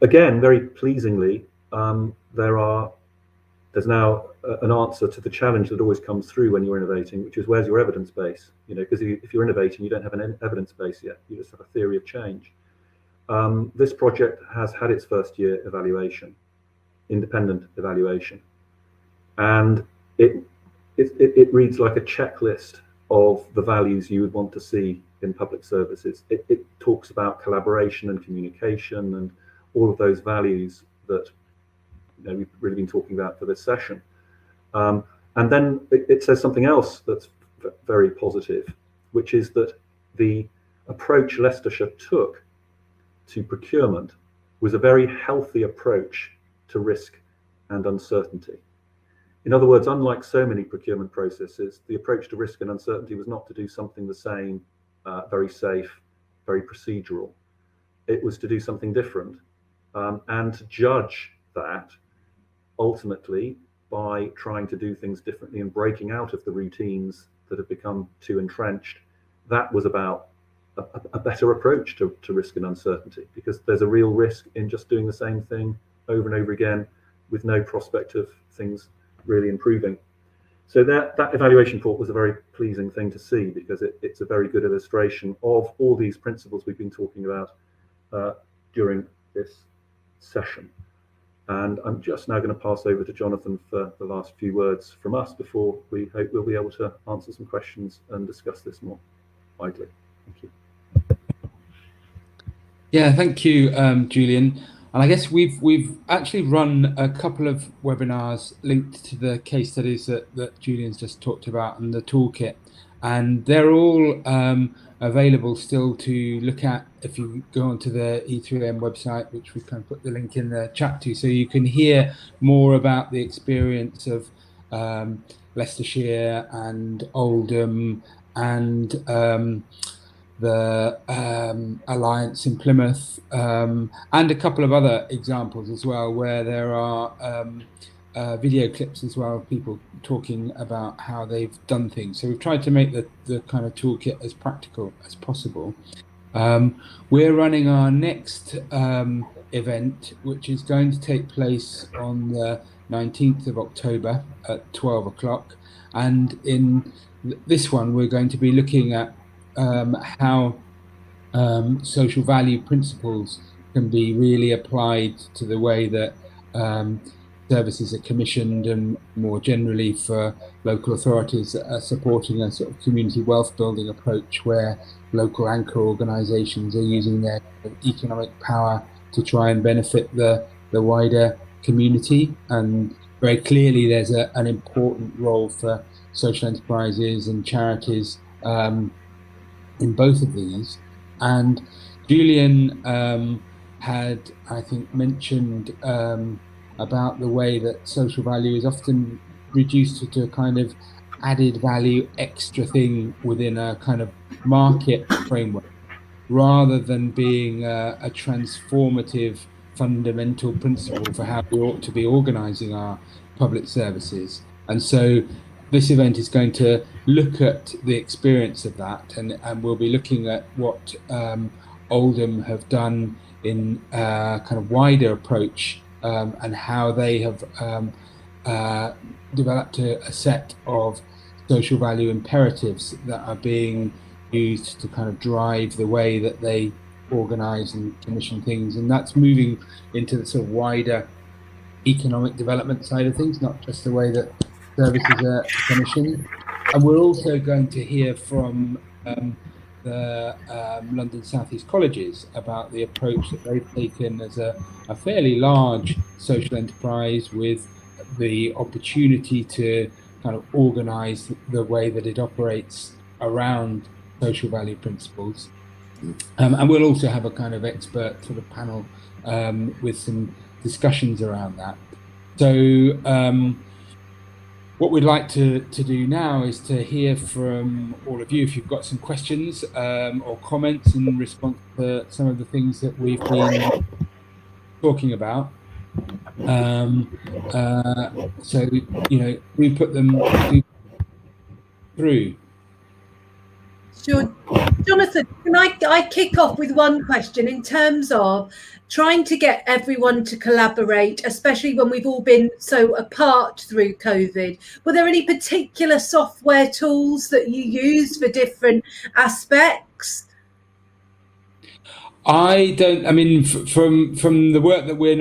Again, very pleasingly, there's now an answer to the challenge that always comes through when you're innovating, which is, where's your evidence base? You know, because if you're innovating, you don't have an evidence base yet. You just have a theory of change. This project has had its first year evaluation, independent evaluation, and it reads like a checklist of the values you would want to see in public services. It talks about collaboration and communication and all of those values that we've really been talking about for this session. And then it says something else that's very positive, which is that the approach Leicestershire took to procurement was a very healthy approach to risk and uncertainty. In other words, unlike so many procurement processes, the approach to risk and uncertainty was not to do something the same, very safe, very procedural. It was to do something different, and to judge that ultimately by trying to do things differently and breaking out of the routines that have become too entrenched. That was about a better approach to risk and uncertainty, because there's a real risk in just doing the same thing over and over again with no prospect of things really improving. So that evaluation report was a very pleasing thing to see, because it's a very good illustration of all these principles we've been talking about during this session. And I'm just now going to pass over to Jonathan for the last few words from us before we hope we'll be able to answer some questions and discuss this more widely. Thank you. Yeah, thank you, Julian. And I guess we've actually run a couple of webinars linked to the case studies that Julian's just talked about and the toolkit, and they're all available still to look at if you go onto the E3M website, which we can put the link in the chat to, so you can hear more about the experience of Leicestershire and Oldham and the Alliance in Plymouth, and a couple of other examples as well, where there are video clips as well of people talking about how they've done things. So we've tried to make the kind of toolkit as practical as possible. We're running our next event, which is going to take place on the 19th of October at 12 o'clock. And in this one, we're going to be looking at how social value principles can be really applied to the way that services are commissioned, and more generally for local authorities that are supporting a sort of community wealth building approach, where local anchor organisations are using their economic power to try and benefit the wider community. And very clearly there's an important role for social enterprises and charities in both of these. And Julian had, I think, mentioned about the way that social value is often reduced to a kind of added value extra thing within a kind of market framework, rather than being a transformative fundamental principle for how we ought to be organising our public services. And so this event is going to look at the experience of that, and we'll be looking at what Oldham have done in a kind of wider approach, and how they have developed a set of social value imperatives that are being used to kind of drive the way that they organise and commission things. And that's moving into the sort of wider economic development side of things, not just the way that services are commissioned. And we're also going to hear from the London South East colleges about the approach that they've taken as a fairly large social enterprise, with the opportunity to kind of organise the way that it operates around social value principles. And we'll also have a kind of expert sort of panel with some discussions around that. So what we'd like to do now is to hear from all of you, if you've got some questions or comments in response to some of the things that we've been talking about. So, you know, we put them through. Sure. Jonathan, can I kick off with one question in terms of trying to get everyone to collaborate, especially when we've all been so apart through COVID? Were there any particular software tools that you use for different aspects? I don't. I mean, from the work that we're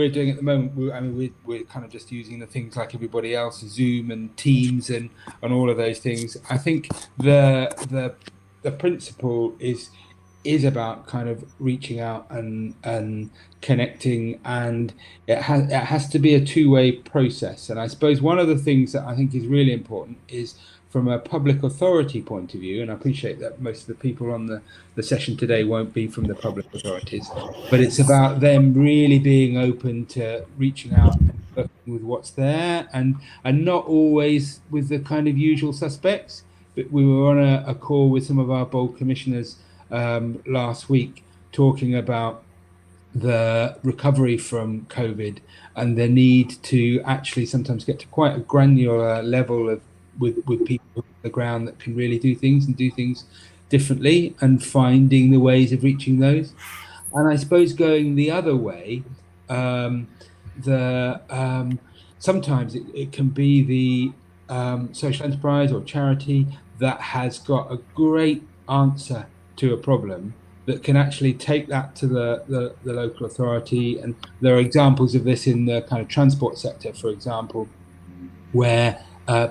doing at the moment, we're kind of just using the things like everybody else, Zoom and Teams and all of those things. I think the principle is about kind of reaching out and connecting, and it has to be a two-way process. And I suppose one of the things that I think is really important is, from a public authority point of view, and I appreciate that most of the people on the session today won't be from the public authorities, but it's about them really being open to reaching out and working with what's there, and not always with the kind of usual suspects. But we were on a call with some of our bold commissioners last week, talking about the recovery from COVID and the need to actually sometimes get to quite a granular level of with people on the ground that can really do things and do things differently, and finding the ways of reaching those. And I suppose going the other way, sometimes it can be the social enterprise or charity that has got a great answer to a problem that can actually take that to the local authority. And there are examples of this in the kind of transport sector, for example, where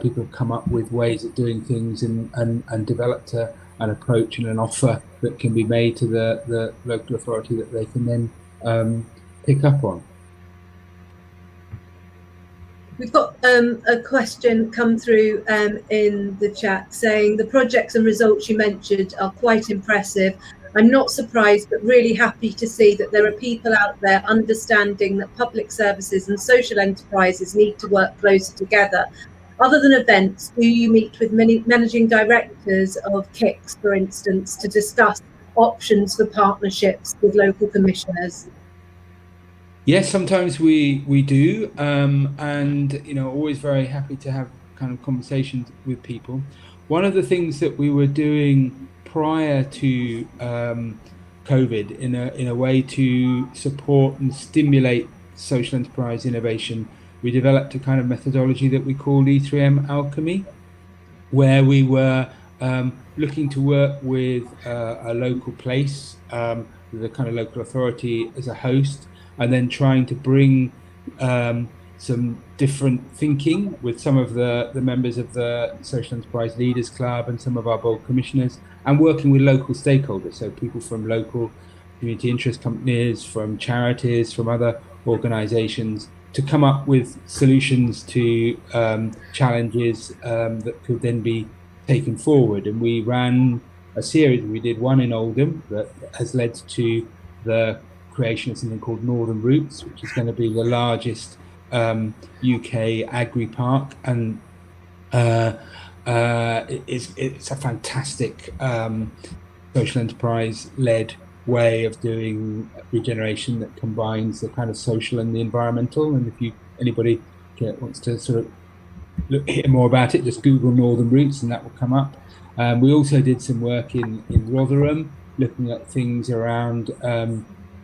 people have come up with ways of doing things and developed an approach and an offer that can be made to the local authority that they can then pick up on. We've got a question come through in the chat saying the projects and results you mentioned are quite impressive. I'm not surprised, but really happy to see that there are people out there understanding that public services and social enterprises need to work closer together. Other than events, do you meet with many managing directors of KICs, for instance, to discuss options for partnerships with local commissioners? Yes, sometimes we do, and always very happy to have kind of conversations with people. One of the things that we were doing prior to COVID in a way to support and stimulate social enterprise innovation, we developed a kind of methodology that we called E3M Alchemy, where we were looking to work with a local place, with a kind of local authority as a host, and then trying to bring some different thinking with some of the members of the Social Enterprise Leaders Club and some of our board commissioners, and working with local stakeholders, so people from local community interest companies, from charities, from other organizations, to come up with solutions to challenges that could then be taken forward. And we ran a series. We did one in Oldham that has led to the creation of something called Northern Roots, which is going to be the largest UK agri park, and it's a fantastic social enterprise led way of doing regeneration that combines the kind of social and the environmental. And if anybody wants to sort of hear more about it, just Google Northern Roots and that will come up. We also did some work in Rotherham, looking at things around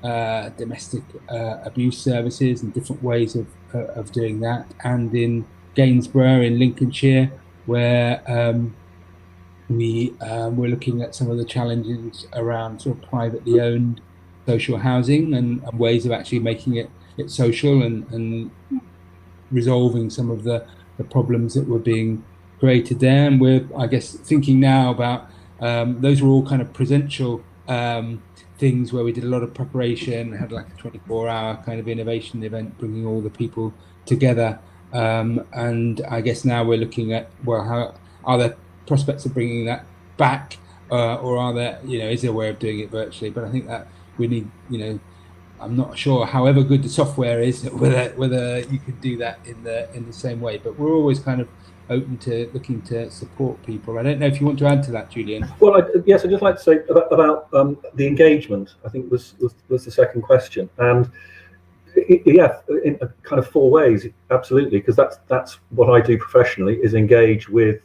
domestic abuse services and different ways of doing that, and in Gainsborough in Lincolnshire, where we're looking at some of the challenges around sort of privately owned social housing and ways of actually making it social and resolving some of the problems that were being created there. And we're, I guess, thinking now about those were all kind of presential things where we did a lot of preparation, had like a 24-hour kind of innovation event, bringing all the people together. And I guess now we're looking at, well, how are there prospects of bringing that back, or are there, is there a way of doing it virtually? But I think that we need, I'm not sure, however good the software is, whether you could do that in the same way. But we're always kind of open to looking to support people. I don't know if you want to add to that, Julian. Well, yes, I'd just like to say about the engagement, I think was the second question. And yeah, in kind of four ways, absolutely, because that's what I do professionally, is engage with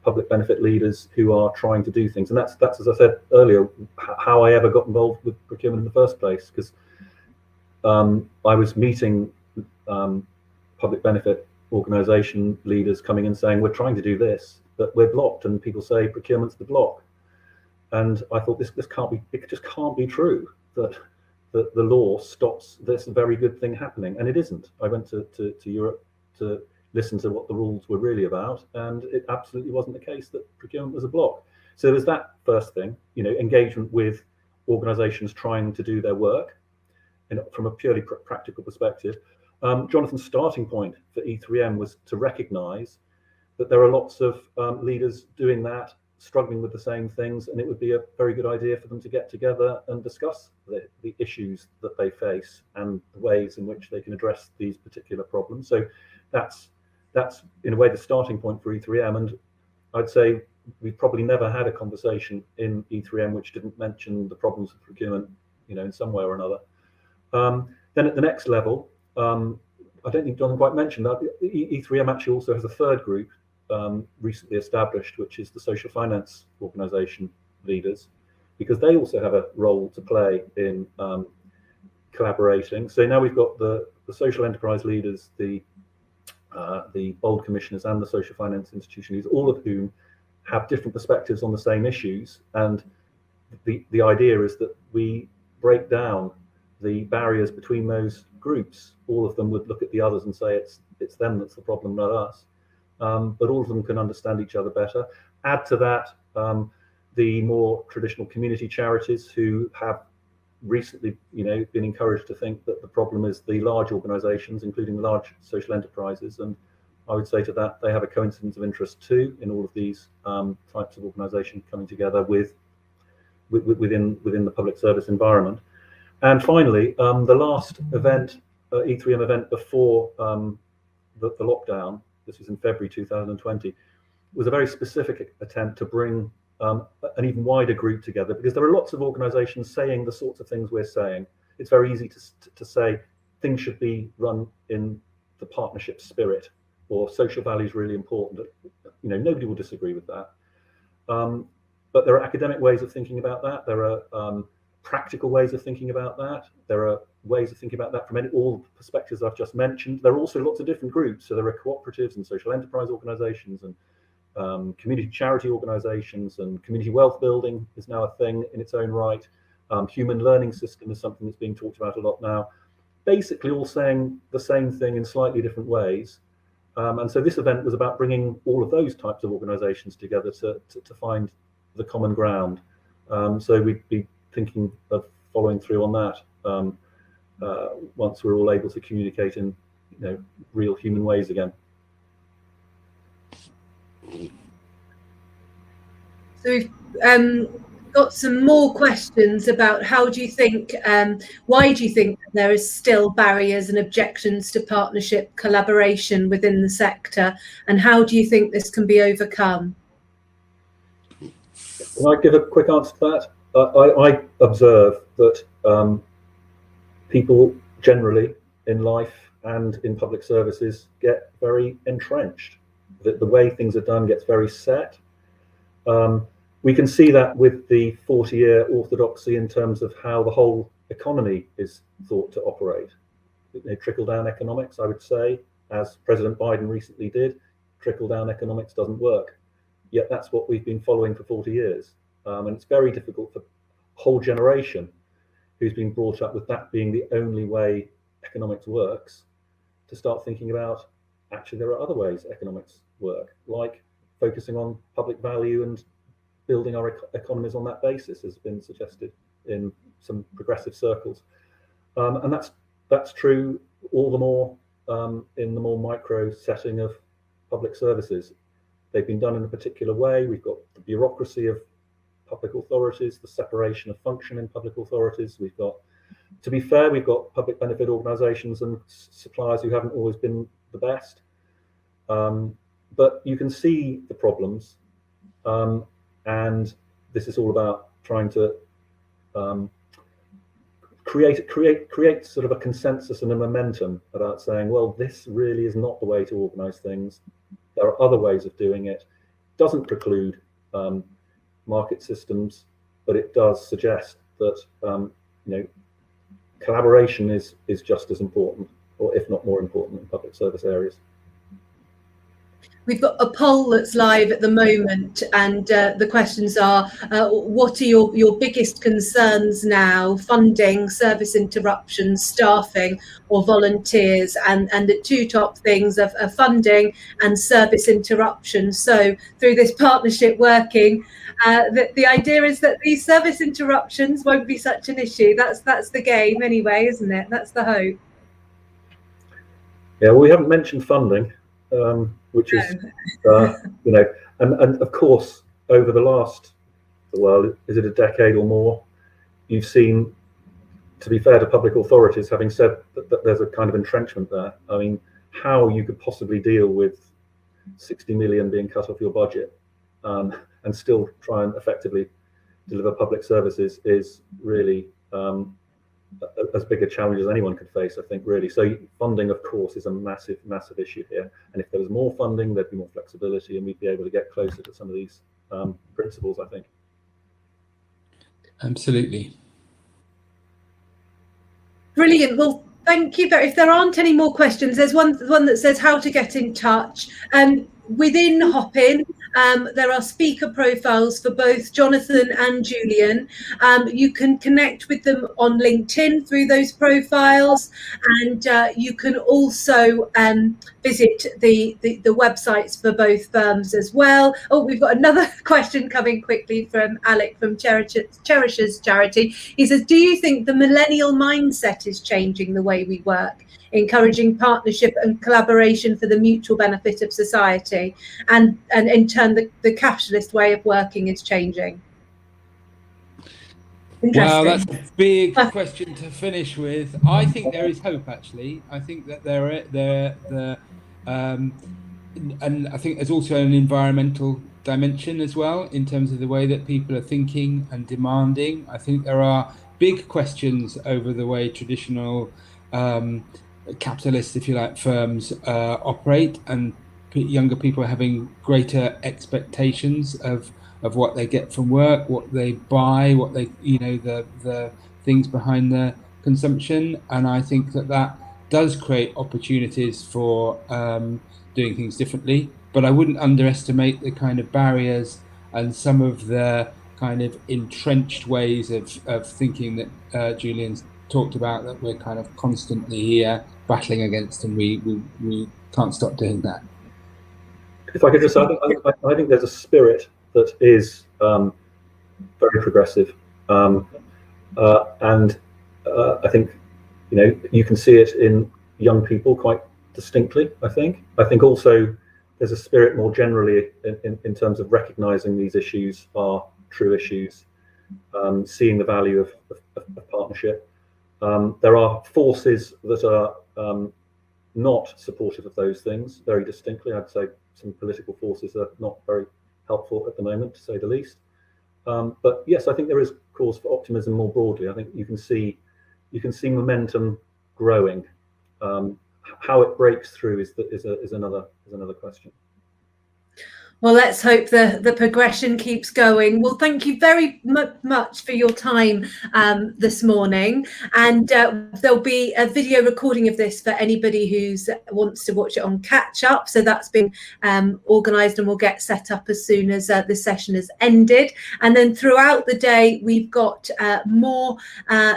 public benefit leaders who are trying to do things. And that's as I said earlier, how I ever got involved with procurement in the first place, because I was meeting public benefit organisation leaders coming and saying, we're trying to do this, but we're blocked, and people say procurement's the block. And I thought this can't be, it just can't be true that the law stops this very good thing happening, and it isn't. I went to Europe to listen to what the rules were really about, and it absolutely wasn't the case that procurement was a block. So there's that first thing, engagement with organisations trying to do their work from a purely practical perspective. Jonathan's starting point for E3M was to recognise that there are lots of leaders doing that, struggling with the same things, and it would be a very good idea for them to get together and discuss the issues that they face and the ways in which they can address these particular problems. So that's in a way the starting point for E3M, and I'd say we've probably never had a conversation in E3M which didn't mention the problems of procurement, in some way or another. Then at the next level, I don't think Jonathan quite mentioned that E3M actually also has a third group recently established, which is the social finance organisation leaders, because they also have a role to play in collaborating. So now we've got the social enterprise leaders, the bold commissioners, and the social finance institution leaders, all of whom have different perspectives on the same issues. And the idea is that we break down the barriers between those groups. All of them would look at the others and say it's them that's the problem, not us. But all of them can understand each other better. Add to that the more traditional community charities who have recently, been encouraged to think that the problem is the large organisations, including the large social enterprises. And I would say to that, they have a coincidence of interest too in all of these types of organisation coming together within the public service environment. And finally, the last event, E3M event before the lockdown, this was in February 2020, was a very specific attempt to bring an even wider group together, because there are lots of organisations saying the sorts of things we're saying. It's very easy to say things should be run in the partnership spirit, or social value is really important. You know, nobody will disagree with that. But there are academic ways of thinking about that. There are practical ways of thinking about that. There are ways of thinking about that from all the perspectives I've just mentioned. There are also lots of different groups. So there are cooperatives and social enterprise organisations and community charity organisations, and community wealth building is now a thing in its own right. Human learning system is something that's being talked about a lot now. Basically all saying the same thing in slightly different ways. And so this event was about bringing all of those types of organisations together to find the common ground. So we'd be thinking of following through on that once we're all able to communicate in, you know, real human ways again. So we've got some more questions about how do you think, why do you think there is still barriers and objections to partnership collaboration within the sector, and how do you think this can be overcome? Can I give a quick answer to that? I observe that people generally in life and in public services get very entrenched, that the way things are done gets very set. We can see that with the 40-year orthodoxy in terms of how the whole economy is thought to operate. Trickle-down economics, I would say, as President Biden recently did, trickle-down economics doesn't work. Yet that's what we've been following for 40 years. And it's very difficult for a whole generation who's been brought up with that being the only way economics works to start thinking about, actually, there are other ways economics work, like focusing on public value and building our economies on that basis, has been suggested in some progressive circles. And that's true all the more in the more micro setting of public services. They've been done in a particular way. We've got the bureaucracy of public authorities, the separation of function in public authorities. We've got, to be fair, we've got public benefit organisations and suppliers who haven't always been the best. But you can see the problems. And this is all about trying to create sort of a consensus and a momentum about saying, well, this really is not the way to organise things. There are other ways of doing it. It doesn't preclude market systems, but it does suggest that you know, collaboration is just as important, or if not more important, in public service areas. We've got a poll that's live at the moment, and the questions are, what are your biggest concerns now? Funding, service interruptions, staffing, or volunteers? And the two top things are funding and service interruptions. So through this partnership working, the idea is that these service interruptions won't be such an issue. That's the game anyway, isn't it? That's the hope. Yeah, well, we haven't mentioned funding. Which is, you know, and of course, over the last, well, is it a decade or more, you've seen, to be fair to public authorities, having said that there's a kind of entrenchment there. I mean, how you could possibly deal with 60 million being cut off your budget and still try and effectively deliver public services is really as big a challenge as anyone could face, I think, really. So funding, of course, is a massive, massive issue here. And if there was more funding, there'd be more flexibility, and we'd be able to get closer to some of these principles, I think. Absolutely. Brilliant. Well, thank you. If there aren't any more questions, there's one that says how to get in touch. Within Hopin, there are speaker profiles for both Jonathan and Julian. You can connect with them on LinkedIn through those profiles, and you can also visit the websites for both firms as well. Oh, we've got another question coming quickly from Alec from Cherishers Charity. He says, do you think the millennial mindset is changing the way we work, encouraging partnership and collaboration for the mutual benefit of society, and in turn the capitalist way of working is changing? Well, that's a big question to finish with. I think there is hope, actually. I think that and I think there's also an environmental dimension as well in terms of the way that people are thinking and demanding. I think there are big questions over the way traditional capitalist, if you like, firms operate, and younger people are having greater expectations of what they get from work, what they buy, what they, you know, the things behind the consumption. And I think that does create opportunities for doing things differently. But I wouldn't underestimate the kind of barriers and some of the kind of entrenched ways of thinking that Julian's talked about, that we're kind of constantly battling against, and we can't stop doing that. If I could just, I think there's a spirit that is very progressive, and I think, you know, you can see it in young people quite distinctly. I think also there's a spirit more generally in terms of recognizing these issues are true issues, seeing the value of partnership. There are forces that are not supportive of those things very distinctly. I'd say some political forces are not very helpful at the moment, to say the least. But yes, I think there is cause for optimism more broadly. I think you can see momentum growing. How it breaks through is another question. Well, let's hope the progression keeps going. Well, thank you very much for your time this morning. And there'll be a video recording of this for anybody who wants to watch it on catch up. So that's been organised and will get set up as soon as this session has ended. And then throughout the day, we've got more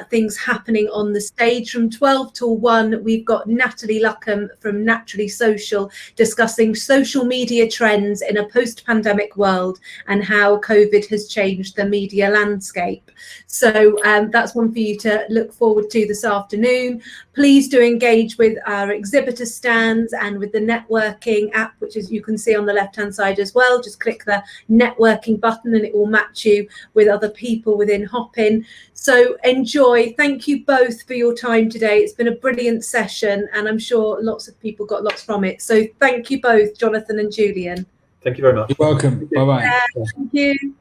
things happening on the stage. From 12 till 1, we've got Natalie Luckham from Naturally Social discussing social media trends in a post-pandemic world and how COVID has changed the media landscape. So that's one for you to look forward to this afternoon. Please do engage with our exhibitor stands and with the networking app, which is you can see on the left-hand side as well. Just click the networking button and it will match you with other people within Hopin. So enjoy. Thank you both for your time today. It's been a brilliant session and I'm sure lots of people got lots from it. So thank you both, Jonathan and Julian. Thank you very much. You're welcome. Bye-bye. Thank you.